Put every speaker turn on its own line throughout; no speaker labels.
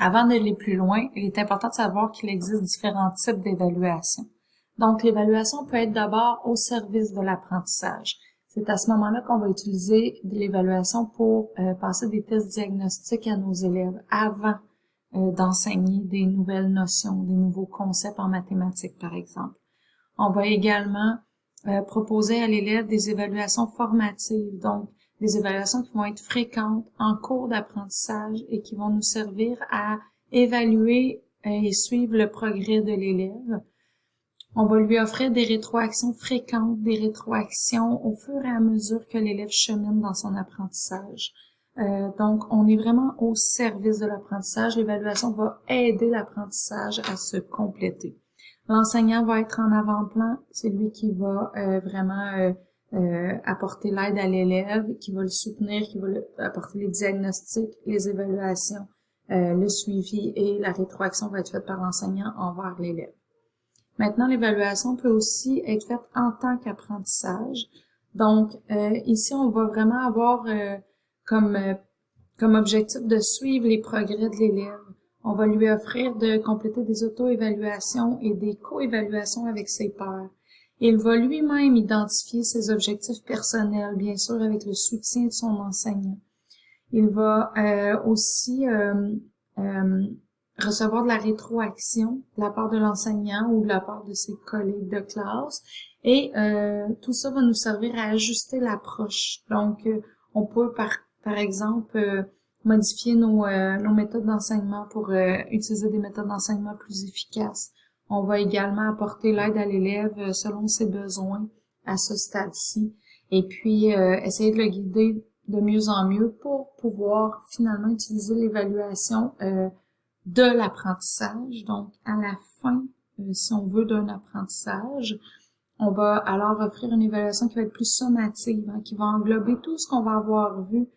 Avant d'aller plus loin, il est important de savoir qu'il existe différents types d'évaluation. Donc, l'évaluation peut être d'abord au service de l'apprentissage. C'est à ce moment-là qu'on va utiliser de l'évaluation pour passer des tests diagnostiques à nos élèves avant d'enseigner des nouvelles notions, des nouveaux concepts en mathématiques, par exemple. On va également proposer à l'élève des évaluations formatives, donc des évaluations qui vont être fréquentes en cours d'apprentissage et qui vont nous servir à évaluer et suivre le progrès de l'élève. On va lui offrir des rétroactions fréquentes, des rétroactions au fur et à mesure que l'élève chemine dans son apprentissage. Donc, on est vraiment au service de l'apprentissage. L'évaluation va aider l'apprentissage à se compléter. L'enseignant va être en avant-plan, c'est lui qui va vraiment apporter l'aide à l'élève, qui va le soutenir, qui va apporter les diagnostics, les évaluations, le suivi et la rétroaction va être faite par l'enseignant envers l'élève. Maintenant, l'évaluation peut aussi être faite en tant qu'apprentissage. Donc, ici, on va vraiment avoir comme objectif de suivre les progrès de l'élève. On va lui offrir de compléter des auto-évaluations et des co-évaluations avec ses pairs. Il va lui-même identifier ses objectifs personnels, bien sûr avec le soutien de son enseignant. Il va aussi recevoir de la rétroaction de la part de l'enseignant ou de la part de ses collègues de classe. Et tout ça va nous servir à ajuster l'approche. Donc, on peut par exemple modifier nos méthodes d'enseignement pour utiliser des méthodes d'enseignement plus efficaces. On va également apporter l'aide à l'élève selon ses besoins à ce stade-ci. Et puis, essayer de le guider de mieux en mieux pour pouvoir finalement utiliser l'évaluation de l'apprentissage. Donc, à la fin, si on veut, d'un apprentissage, on va alors offrir une évaluation qui va être plus sommative, qui va englober tout ce qu'on va avoir vu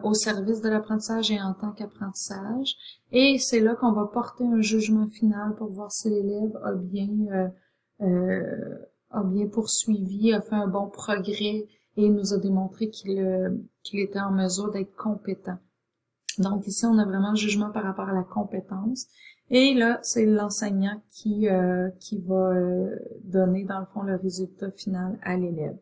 au service de l'apprentissage et en tant qu'apprentissage. Et c'est là qu'on va porter un jugement final pour voir si l'élève a bien poursuivi, a fait un bon progrès et nous a démontré qu'il était en mesure d'être compétent. Donc ici, on a vraiment le jugement par rapport à la compétence. Et là, c'est l'enseignant qui va donner, dans le fond, le résultat final à l'élève.